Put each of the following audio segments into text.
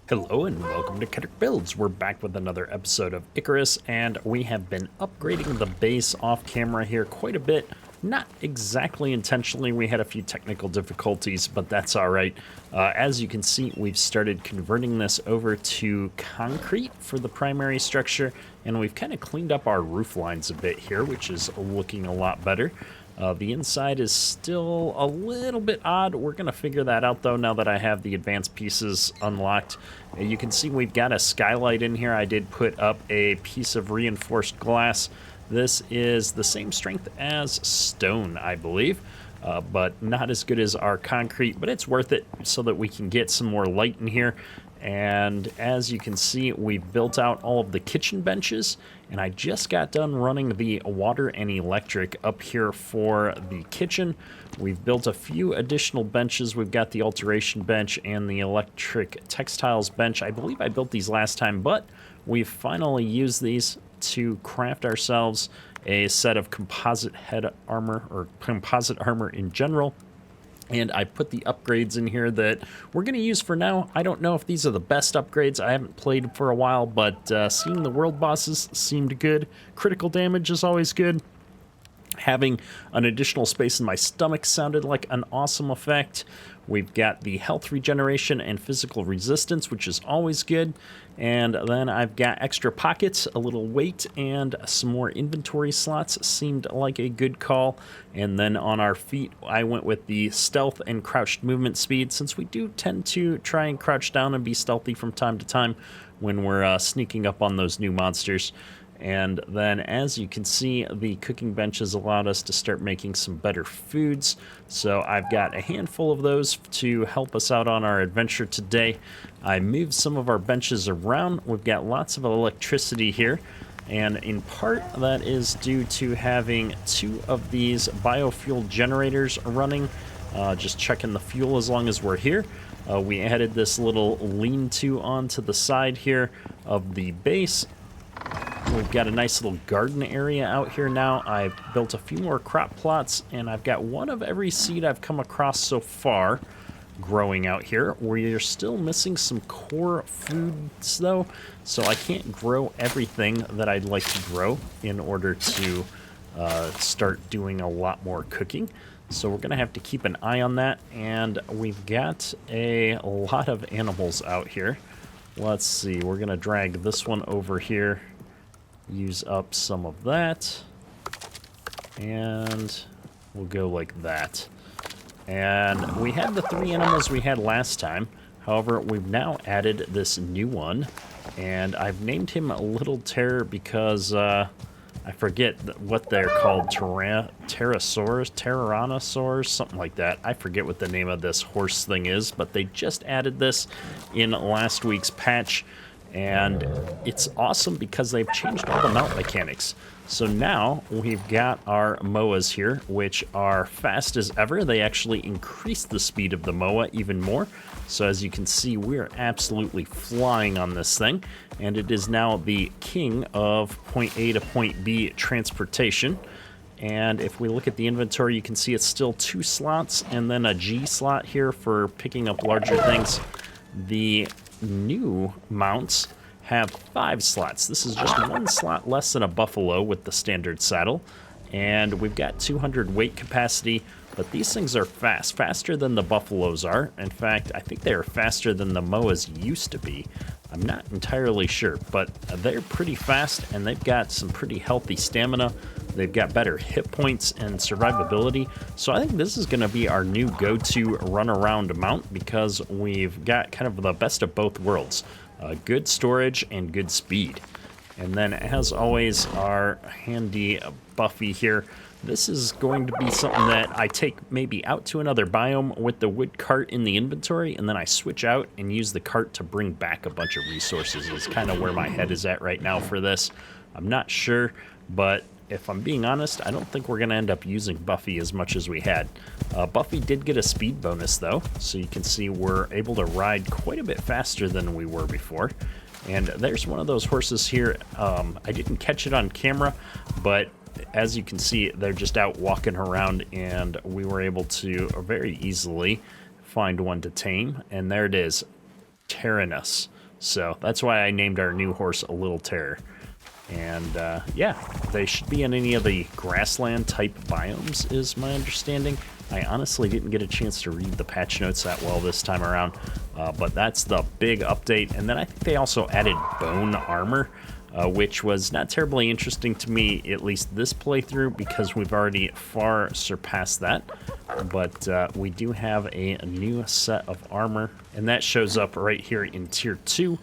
Hello and welcome to Ketrick Builds. We're back with another episode of Icarus, and we have been upgrading the base off camera here quite a bit. Not exactly intentionally, we had a few technical difficulties, but that's all right. As you can see, we've started converting this over to concrete for the primary structure, and we've kind of cleaned up our roof lines a bit here, which is looking a lot better. The inside is still a little bit odd. We're going to figure that out, though, now that I have the advanced pieces unlocked. You can see we've got a skylight in here. I did put up a piece of reinforced glass. This is the same strength as stone, I believe, but not as good as our concrete, but it's worth it so that we can get some more light in here. And as you can see, we've built out all of the kitchen benches, and I just got done running the water and electric up here for the kitchen. We've built a few additional benches. We've got the alteration bench and the electric textiles bench. I believe I built these last time, but we've finally used these to craft ourselves a set of composite head armor, or composite armor in general. And I put the upgrades in here that we're going to use for now. I don't know if these are the best upgrades. I haven't played for a while, but seeing the world bosses seemed good. Critical damage is always good. Having an additional space in my stomach sounded like an awesome effect. We've got the health regeneration and physical resistance, which is always good. And then I've got extra pockets, a little weight, and some more inventory slots. Seemed like a good call. And then on our feet, I went with the stealth and crouched movement speed, since we do tend to try and crouch down and be stealthy from time to time when we're sneaking up on those new monsters. And then, as you can see, the cooking benches allowed us to start making some better foods. So I've got a handful of those to help us out on our adventure today. I moved some of our benches around. We've got lots of electricity here. And in part, that is due to having two of these biofuel generators running. Just checking the fuel as long as we're here. We added this little lean-to onto the side here of the base. We've got a nice little garden area out here now. I've built a few more crop plots, and I've got one of every seed I've come across so far growing out here. We're still missing some core foods, though, so I can't grow everything that I'd like to grow in order to start doing a lot more cooking. So we're going to have to keep an eye on that, and we've got a lot of animals out here. Let's see, we're going to drag this one over here. Use up some of that, and we'll go like that. And we had the three animals we had last time. However, we've now added this new one, and I've named him Little Terror because I forget what they're called. Tyrannosaurs, something like that. I forget what the name of this horse thing is, but they just added this in last week's patch. And it's awesome because they've changed all the mount mechanics. So now we've got our MOAs here, which are fast as ever. They actually increased the speed of the MOA even more. So as you can see, we're absolutely flying on this thing. And it is now the king of point A to point B transportation. And if we look at the inventory, you can see it's still 2 slots and then a G slot here for picking up larger things. The new mounts have 5 slots. This is just 1 slot less than a buffalo with the standard saddle, and we've got 200 weight capacity, but these things are faster than the buffaloes are. In fact, I think they are faster than the MOAs used to be. I'm not entirely sure, but they're pretty fast, and they've got some pretty healthy stamina. They've got better hit points and survivability. So I think this is going to be our new go-to run-around mount because we've got kind of the best of both worlds. Good storage and good speed. And then, as always, our handy Buffy here. This is going to be something that I take maybe out to another biome with the wood cart in the inventory, and then I switch out and use the cart to bring back a bunch of resources. Is kind of where my head is at right now for this. I'm not sure, but if I'm being honest, I don't think we're going to end up using Buffy as much as we had. Buffy did get a speed bonus, though, so you can see we're able to ride quite a bit faster than we were before. And there's one of those horses here. I didn't catch it on camera, but as you can see, they're just out walking around, and we were able to very easily find one to tame. And there it is, Tyrannus. So that's why I named our new horse a Little Terror. And yeah, they should be in any of the grassland type biomes, is my understanding. I honestly didn't get a chance to read the patch notes that well this time around, but that's the big update. And then I think they also added bone armor, which was not terribly interesting to me, at least this playthrough, because we've already far surpassed that. But we do have a new set of armor, and that shows up right here in Tier 2.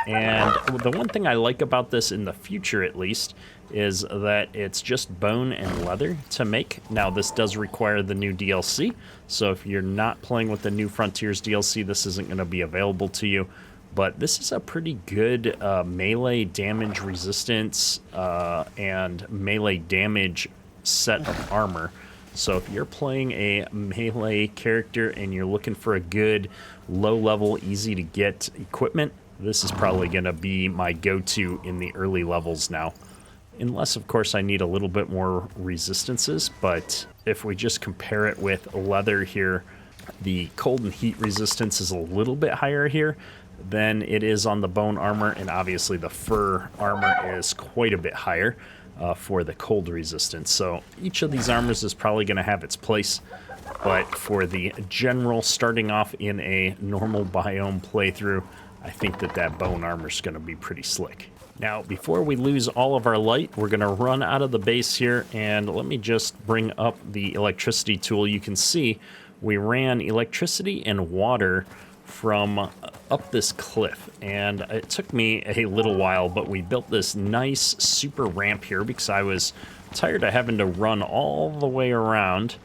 And the one thing I like about this in the future, at least, is that it's just bone and leather to make. Now, this does require the new DLC, so if you're not playing with the New Frontiers DLC, this isn't going to be available to you. But this is a pretty good melee damage resistance and melee damage set of armor. So if you're playing a melee character and you're looking for a good low-level, easy-to-get equipment, this is probably going to be my go-to in the early levels now. Unless, of course, I need a little bit more resistances, but if we just compare it with leather here, the cold and heat resistance is a little bit higher here than it is on the bone armor, and obviously the fur armor is quite a bit higher for the cold resistance. So each of these armors is probably going to have its place, but for the general starting off in a normal biome playthrough, I think that bone armor is going to be pretty slick. Now, before we lose all of our light, we're going to run out of the base here, and let me just bring up the electricity tool. You can see we ran electricity and water from up this cliff, and it took me a little while, but we built this nice super ramp here because I was tired of having to run all the way around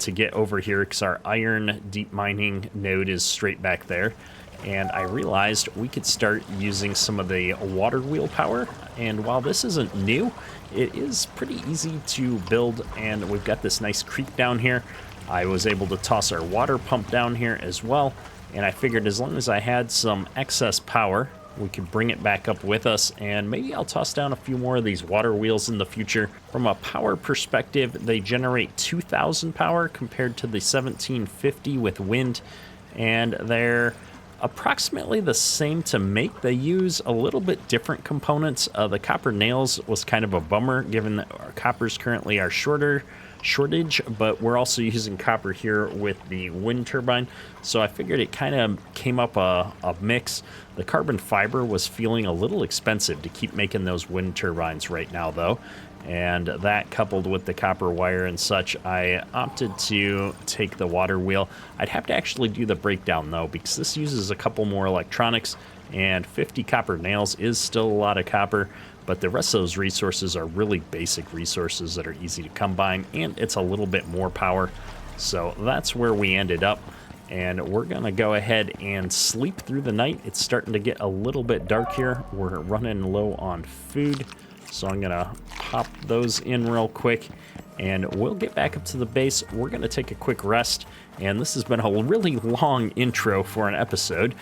to get over here because our iron deep mining node is straight back there. And I realized we could start using some of the water wheel power. And while this isn't new, it is pretty easy to build. And we've got this nice creek down here. I was able to toss our water pump down here as well. And I figured as long as I had some excess power, we could bring it back up with us. And maybe I'll toss down a few more of these water wheels in the future. From a power perspective, they generate 2,000 power compared to the 1,750 with wind. And they're approximately the same to make. They use a little bit different components. The copper nails was kind of a bummer given that our coppers currently are shortage, but we're also using copper here with the wind turbine. So I figured it kind of came up a mix. The carbon fiber was feeling a little expensive to keep making those wind turbines right now though. And that coupled with the copper wire and such, I opted to take the water wheel. I'd have to actually do the breakdown though, because this uses a couple more electronics, and 50 copper nails is still a lot of copper, but the rest of those resources are really basic resources that are easy to come by, and it's a little bit more power. So that's where we ended up, and we're gonna go ahead and sleep through the night. It's starting to get a little bit dark here. We're running low on food. So I'm gonna pop those in real quick and we'll get back up to the base. We're gonna take a quick rest, and this has been a really long intro for an episode.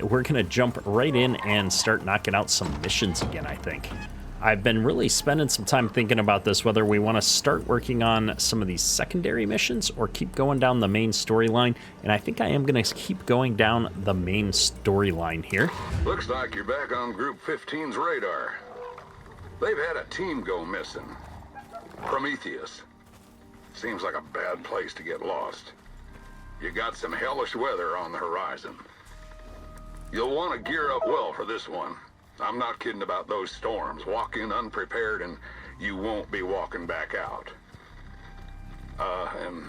We're gonna jump right in and start knocking out some missions again, I think. I've been really spending some time thinking about this, whether we wanna start working on some of these secondary missions or keep going down the main storyline, and I think I am gonna keep going down the main storyline here. Looks like you're back on Group 15's radar. They've had a team go missing. Prometheus. Seems like a bad place to get lost. You got some hellish weather on the horizon. You'll want to gear up well for this one. I'm not kidding about those storms. Walk in unprepared and you won't be walking back out. And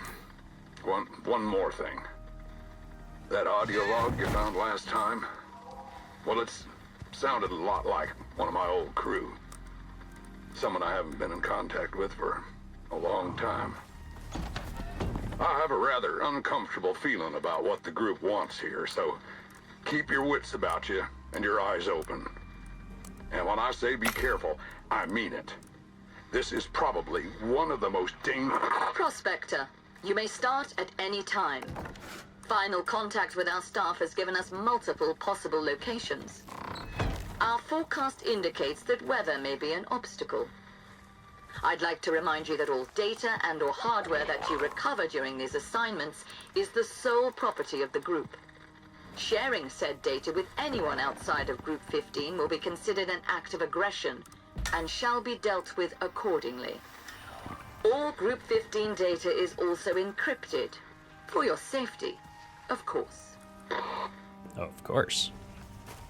one more thing. That audio log you found last time? Well, it's sounded a lot like one of my old crew. Someone I haven't been in contact with for a long time. I have a rather uncomfortable feeling about what the group wants here, so keep your wits about you and your eyes open. And when I say be careful, I mean it. This is probably one of the most dangerous... Prospector, you may start at any time. Final contact with our staff has given us multiple possible locations. Our forecast indicates that weather may be an obstacle. I'd like to remind you that all data and/or hardware that you recover during these assignments is the sole property of the group. Sharing said data with anyone outside of Group 15 will be considered an act of aggression and shall be dealt with accordingly. All Group 15 data is also encrypted. For your safety, of course. Of course.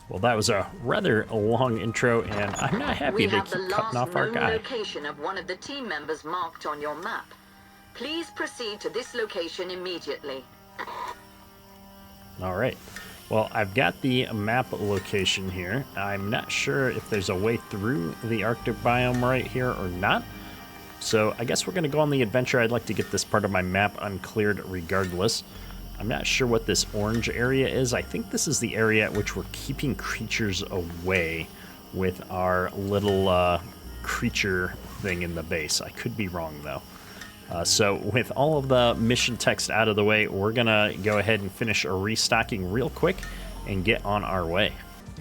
Well, that was a rather long intro, and I'm not happy they keep cutting off our guy. We have the last known location of one of the team members marked on your map. Please proceed to this location immediately. All right. Well, I've got the map location here. I'm not sure if there's a way through the Arctic biome right here or not. So I guess we're going to go on the adventure. I'd like to get this part of my map uncleared regardless. I'm not sure what this orange area is. I think this is the area at which we're keeping creatures away with our little creature thing in the base. I could be wrong, though. So with all of the mission text out of the way, we're going to go ahead and finish restocking real quick and get on our way.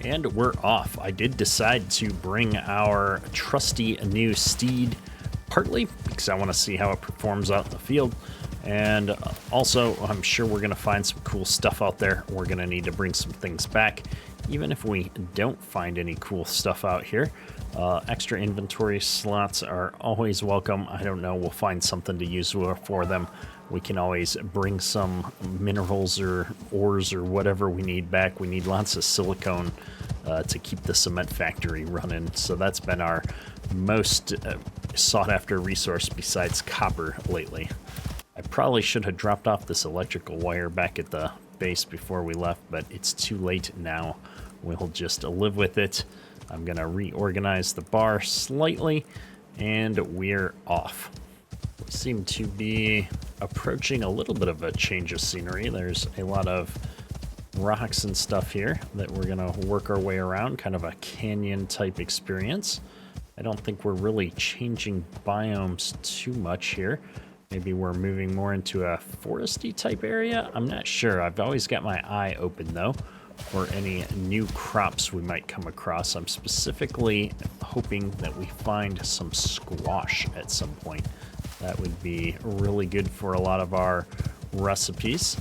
And we're off. I did decide to bring our trusty new steed, partly because I want to see how it performs out in the field. And also, I'm sure we're going to find some cool stuff out there. We're going to need to bring some things back. Even if we don't find any cool stuff out here, extra inventory slots are always welcome. I don't know, we'll find something to use for them. We can always bring some minerals or ores or whatever we need back. We need lots of silicone to keep the cement factory running. So that's been our most sought after resource besides copper lately. I probably should have dropped off this electrical wire back at the base before we left, but it's too late now. We'll just live with it. I'm going to reorganize the bar slightly, and we're off. We seem to be approaching a little bit of a change of scenery. There's a lot of rocks and stuff here that we're going to work our way around, kind of a canyon type experience. I don't think we're really changing biomes too much here. Maybe we're moving more into a foresty type area. I'm not sure. I've always got my eye open though for any new crops we might come across. I'm specifically hoping that we find some squash at some point. That would be really good for a lot of our recipes.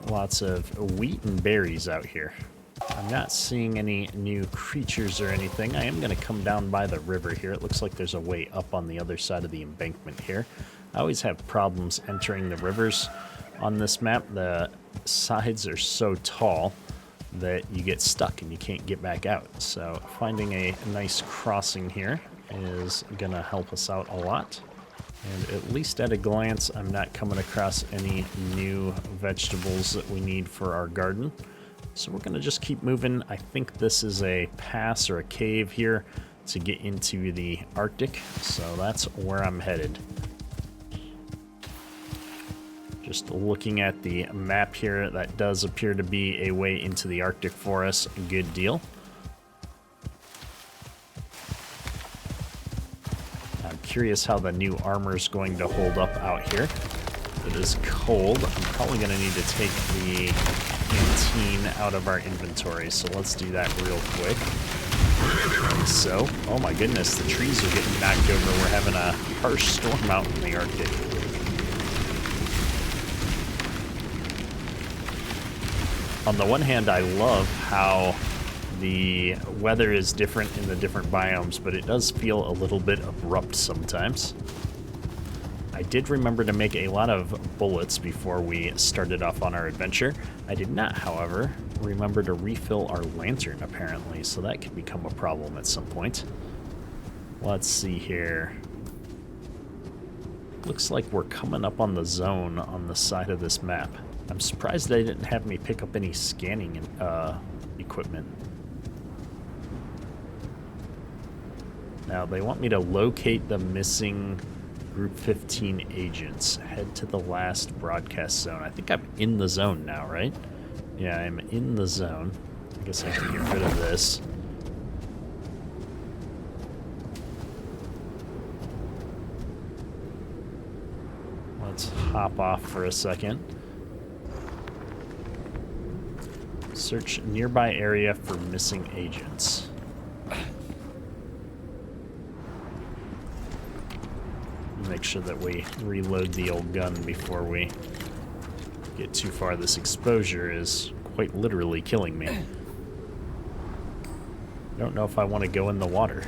Lots of wheat and berries out here. I'm not seeing any new creatures or anything. I am going to come down by the river here. It looks like there's a way up on the other side of the embankment here. I always have problems entering the rivers on this map. The sides are so tall that you get stuck and you can't get back out. So finding a nice crossing here is going to help us out a lot. And at least at a glance, I'm not coming across any new vegetables that we need for our garden. So we're going to just keep moving. I think this is a pass or a cave here to get into the Arctic. So that's where I'm headed. Just looking at the map here, that does appear to be a way into the Arctic for us. A good deal. I'm curious how the new armor is going to hold up out here. It is cold. I'm probably going to need to take the canteen out of our inventory, so let's do that real quick. So, oh my goodness, the trees are getting knocked over. We're having a harsh storm out in the Arctic. On the one hand, I love how the weather is different in the different biomes, but it does feel a little bit abrupt sometimes. I did remember to make a lot of bullets before we started off on our adventure. I did not, however, remember to refill our lantern, apparently, so that could become a problem at some point. Let's see here. Looks like we're coming up on the zone on the side of this map. I'm surprised they didn't have me pick up any scanning equipment. Now, they want me to locate the missing Group 15 agents. Head to the last broadcast zone. I think I'm in the zone now, right? Yeah, I'm in the zone. I guess I have to get rid of this. Let's hop off for a second. Search nearby area for missing agents. Make sure that we reload the old gun before we get too far. This exposure is quite literally killing me. I don't know if I want to go in the water.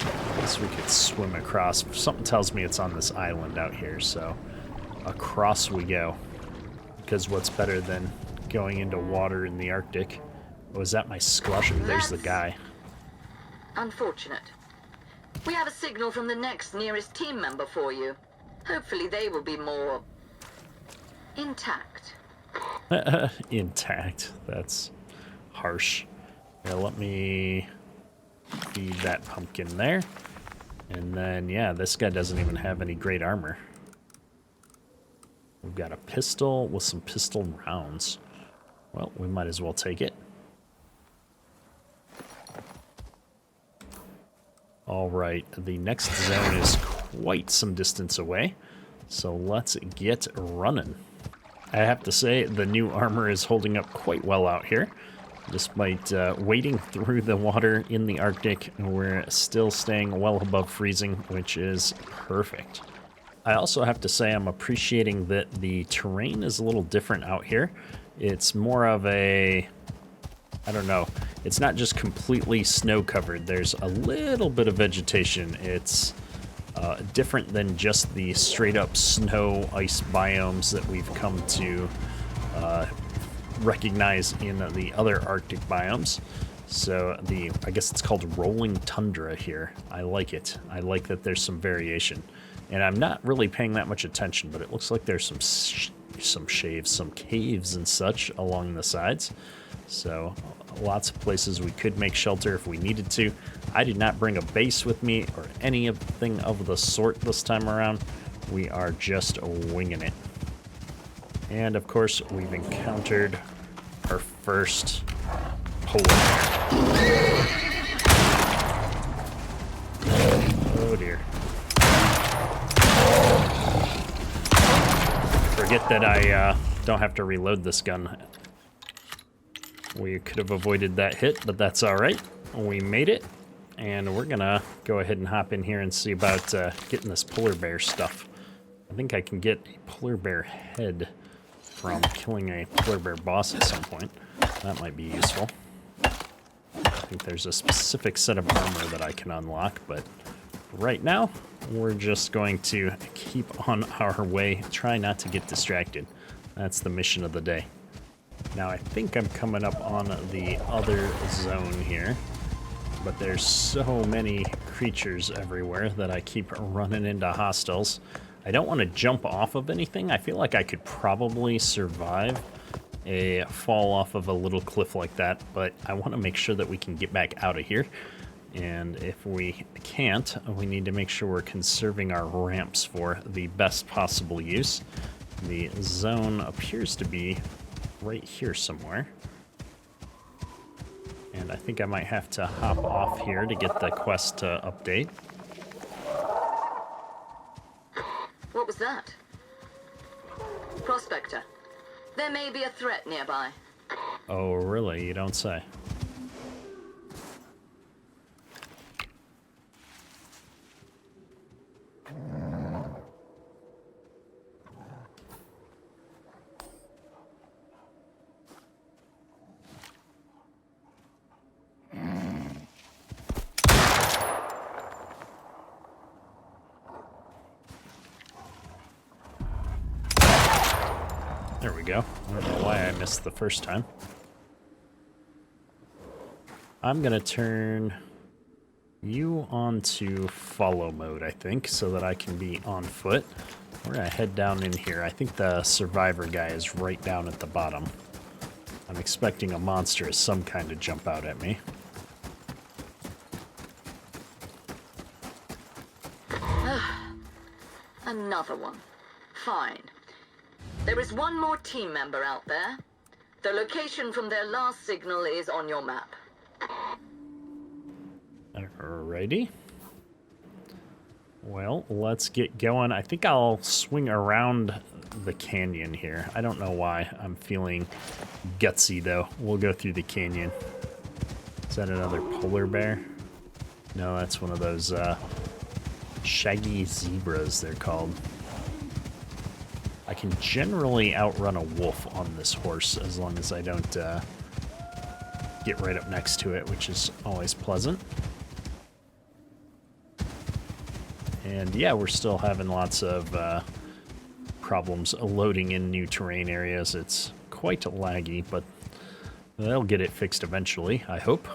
I guess we could swim across. Something tells me it's on this island out here, so across we go. Because what's better than going into water in the Arctic? Was that my squash? There's the guy. Unfortunate. We have a signal from the next nearest team member for you. Hopefully they will be more intact. Intact. That's harsh. Yeah, let me feed that pumpkin there. And then, yeah, this guy doesn't even have any great armor. We've got a pistol with some pistol rounds. Well, we might as well take it. All right, the next zone is quite some distance away, so let's get running. I have to say, the new armor is holding up quite well out here. Despite wading through the water in the Arctic, we're still staying well above freezing, which is perfect. I also have to say I'm appreciating that the terrain is a little different out here. It's more of a, I don't know, it's not just completely snow covered. There's a little bit of vegetation. It's different than just the straight up snow ice biomes that we've come to recognize in the other Arctic biomes. So I guess it's called rolling tundra here. I like it. I like that there's some variation. And I'm not really paying that much attention, but it looks like there's some shaves, some caves and such along the sides. So lots of places we could make shelter if we needed to. I did not bring a base with me or anything of the sort this time around. We are just winging it. And of course, we've encountered our first polar bear. Oh dear. Forget that I don't have to reload this gun. We could have avoided that hit, but that's all right. We made it, and we're gonna go ahead and hop in here and see about getting this polar bear stuff. I think I can get a polar bear head from killing a polar bear boss at some point. That might be useful. I think there's a specific set of armor that I can unlock, but right now, we're just going to keep on our way, try not to get distracted. That's the mission of the day. Now, I think I'm coming up on the other zone here, but there's so many creatures everywhere that I keep running into hostiles. I don't want to jump off of anything. I feel like I could probably survive a fall off of a little cliff like that, but I want to make sure that we can get back out of here. And if we can't, we need to make sure we're conserving our ramps for the best possible use. The zone appears to be right here somewhere. And I think I might have to hop off here to get the quest to update. What was that? Prospector. There may be a threat nearby. Oh, really? You don't say. There we go. I don't know why I missed the first time. I'm gonna turn you onto follow mode, I think, so that I can be on foot. We're gonna head down in here. I think the survivor guy is right down at the bottom. I'm expecting a monster of some kind to jump out at me. Another one. Fine. There is one more team member out there. The location from their last signal is on your map. Alrighty. Well, let's get going. I think I'll swing around the canyon here. I don't know why. I'm feeling gutsy, though. We'll go through the canyon. Is that another polar bear? No, that's one of those Shaggy zebras, they're called. I can generally outrun a wolf on this horse as long as I don't get right up next to it, which is always pleasant. And yeah, we're still having lots of problems loading in new terrain areas. It's quite laggy, but they'll get it fixed eventually, I hope.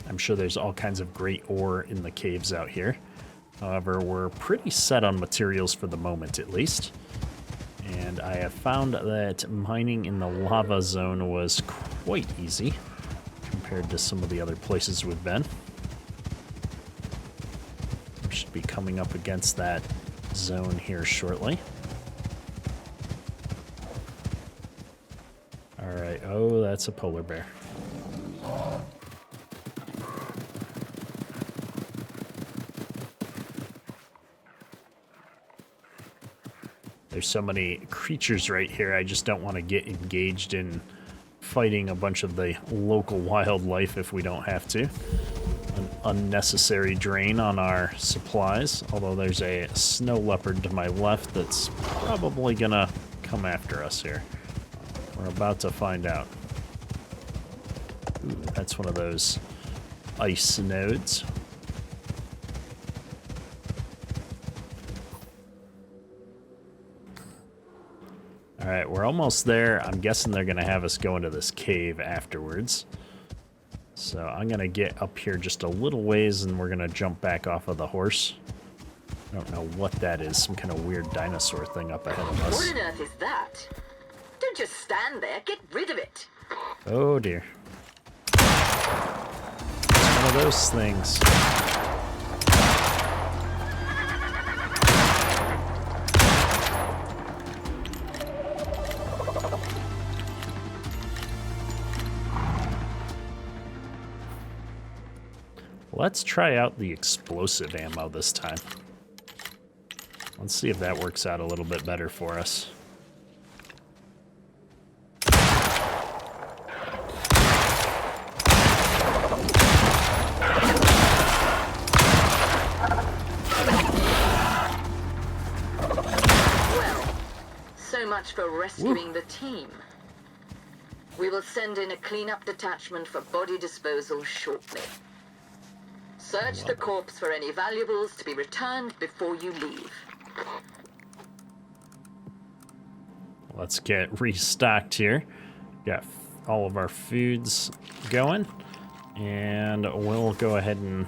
I'm sure there's all kinds of great ore in the caves out here. However, we're pretty set on materials for the moment, at least. And I have found that mining in the lava zone was quite easy compared to some of the other places we've been. We should be coming up against that zone here shortly. Alright, oh, that's a polar bear. There's so many creatures right here, I just don't want to get engaged in fighting a bunch of the local wildlife if we don't have to. An unnecessary drain on our supplies, although there's a snow leopard to my left that's probably gonna come after us here. We're about to find out. Ooh, that's one of those ice nodes. Alright, we're almost there. I'm guessing they're going to have us go into this cave afterwards. So I'm going to get up here just a little ways and we're going to jump back off of the horse. I don't know what that is. Some kind of weird dinosaur thing up ahead of us. What on earth is that? Don't just stand there. Get rid of it. Oh dear. It's one of those things. Let's try out the explosive ammo this time. Let's see if that works out a little bit better for us. Well, so much for rescuing the team. We will send in a cleanup detachment for body disposal shortly. Search the corpse for any valuables to be returned before you leave. Let's get restocked here. Got all of our foods going. And we'll go ahead and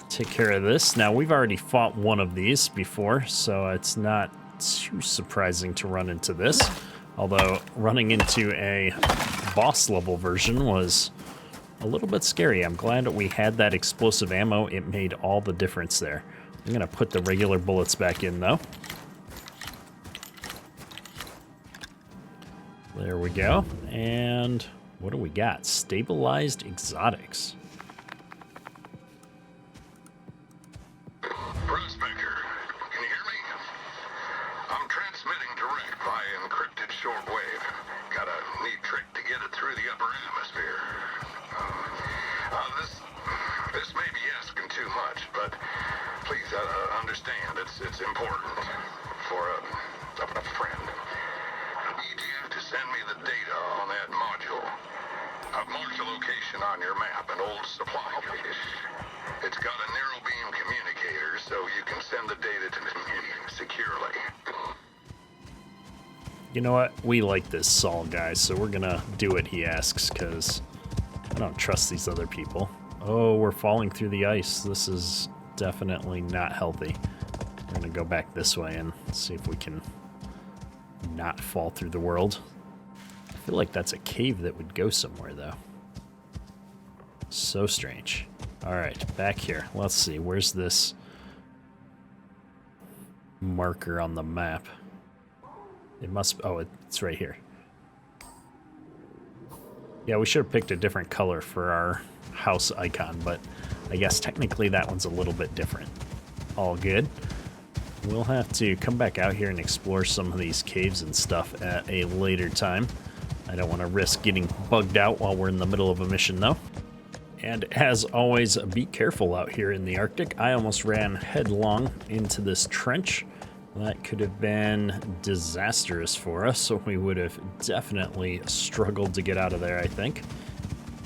take care of this. Now, we've already fought one of these before, so it's not too surprising to run into this. Although, running into a boss level version was a little bit scary. I'm glad that we had that explosive ammo. It made all the difference there. I'm going to put the regular bullets back in, though. There we go. And what do we got? Stabilized exotics. Prospector, can you hear me? I'm transmitting direct via encrypted shortwave. Got a neat trick to get it through the upper atmosphere. This may be asking too much, but please understand it's important for a friend. Need you to send me the data on that module. I've marked a location on your map, an old supply cache. It's got a narrow beam communicator, so you can send the data to me securely. You know what? We like this Saul guy, so we're gonna do what he asks, because I don't trust these other people. Oh, we're falling through the ice. This is definitely not healthy. We're gonna go back this way and see if we can not fall through the world. I feel like that's a cave that would go somewhere, though. So strange. Alright, back here. Let's see. Where's this marker on the map? It must... Oh, it's right here. Yeah, we should have picked a different color for our house icon, but I guess technically that one's a little bit different. All good. We'll have to come back out here and explore some of these caves and stuff at a later time. I don't want to risk getting bugged out while we're in the middle of a mission, though. And as always, be careful out here in the Arctic. I almost ran headlong into this trench. That could have been disastrous for us, so we would have definitely struggled to get out of there, I think.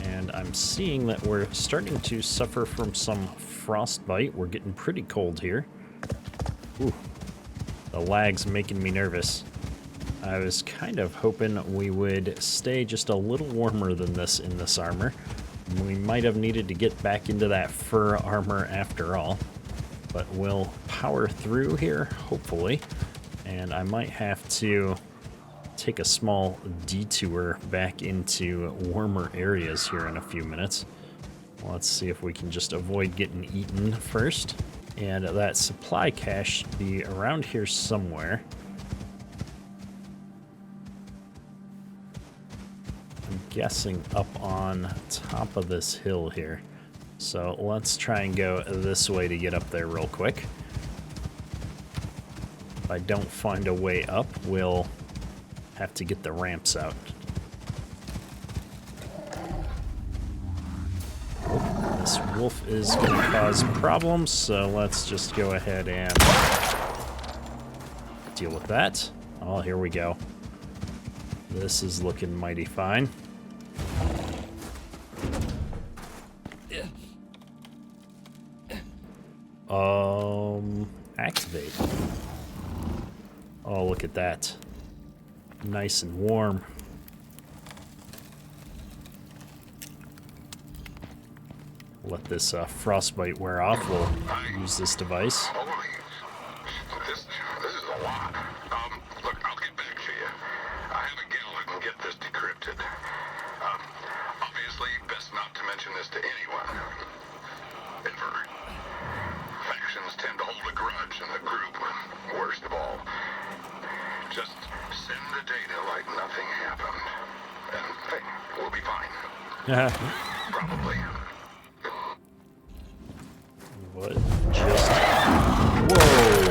And I'm seeing that we're starting to suffer from some frostbite. We're getting pretty cold here. Ooh, the lag's making me nervous. I was kind of hoping we would stay just a little warmer than this in this armor. We might have needed to get back into that fur armor after all. But we'll power through here, hopefully. And I might have to take a small detour back into warmer areas here in a few minutes. Let's see if we can just avoid getting eaten first. And that supply cache should be around here somewhere. I'm guessing up on top of this hill here. So let's try and go this way to get up there real quick. If I don't find a way up, we'll have to get the ramps out. Oh, this wolf is going to cause problems, so let's just go ahead and deal with that. Oh, here we go. This is looking mighty fine. Activate. Oh, look at that. Nice and warm. Let this frostbite wear off. We'll use this device. Holy, this is a lot. Look, I'll get back to you. I have a gal who can get this decrypted. Obviously, best not to mention this to anyone. Ever. Factions tend to hold a grudge in the group. Worst of all, just send the data like nothing happened, and hey, we'll be fine. Probably. What just... Whoa!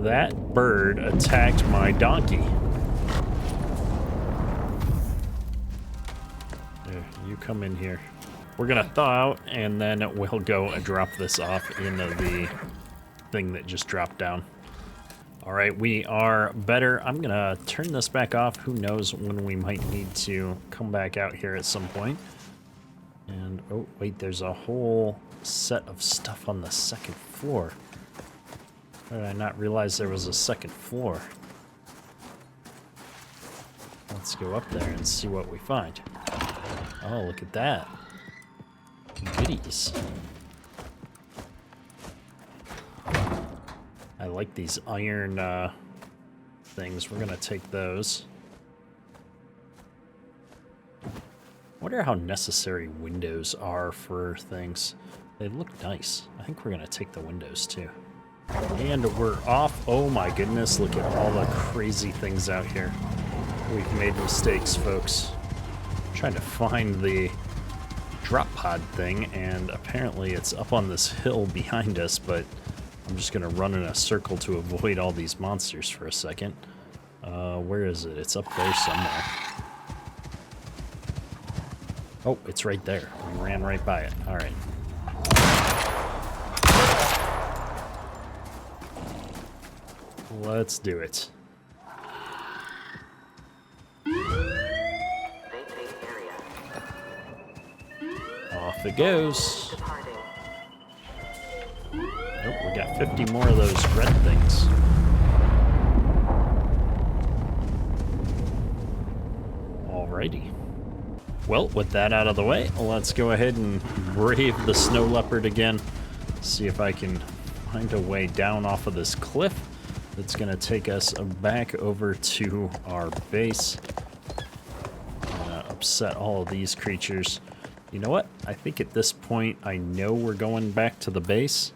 That bird attacked my donkey. There, you come in here. We're gonna thaw out, and then we'll go and drop this off into the thing that just dropped down. All right, we are better. I'm gonna turn this back off. Who knows when we might need to come back out here at some point. And, oh, wait, there's a whole set of stuff on the second floor. How did I not realize there was a second floor? Let's go up there and see what we find. Oh, look at that. Goodies. I like these iron things. We're gonna take those. Wonder how necessary windows are for things. They look nice. I think we're gonna take the windows too. And we're off. Oh my goodness, look at all the crazy things out here. We've made mistakes, folks. I'm trying to find the drop pod thing, and apparently it's up on this hill behind us, but I'm just gonna run in a circle to avoid all these monsters for a second. Where is it? It's up there somewhere. Oh, it's right there. We ran right by it. All right. Let's do it. Off it goes. Nope, we got 50 more of those red things. Alrighty. Well, with that out of the way, let's go ahead and brave the snow leopard again. See if I can find a way down off of this cliff that's going to take us back over to our base. Upset all of these creatures. You know what? I think at this point I know we're going back to the base.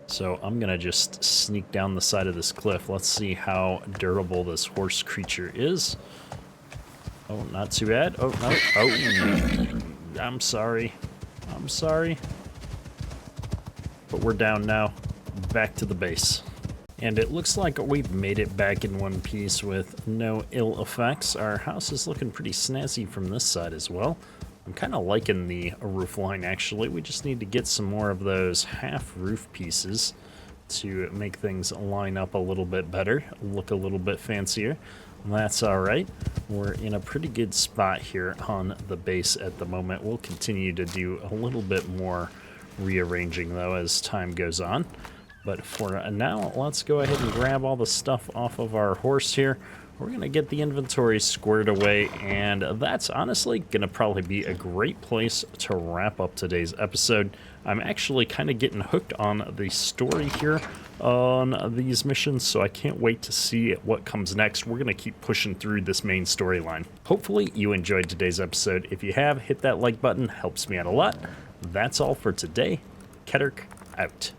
So I'm going to just sneak down the side of this cliff. Let's see how durable this horse creature is. Oh, not too bad. Oh, no. Oh, I'm sorry. I'm sorry. But we're down now. Back to the base. And it looks like we've made it back in one piece with no ill effects. Our house is looking pretty snazzy from this side as well. I'm kind of liking the roof line, actually. We just need to get some more of those half roof pieces to make things line up a little bit better, look a little bit fancier. That's all right. We're in a pretty good spot here on the base at the moment. We'll continue to do a little bit more rearranging, though, as time goes on. But for now, let's go ahead and grab all the stuff off of our horse here. We're going to get the inventory squared away, and that's honestly going to probably be a great place to wrap up today's episode. I'm actually kind of getting hooked on the story here on these missions, so I can't wait to see what comes next. We're going to keep pushing through this main storyline. Hopefully you enjoyed today's episode. If you have, hit that like button, helps me out a lot. That's all for today. Keterk out.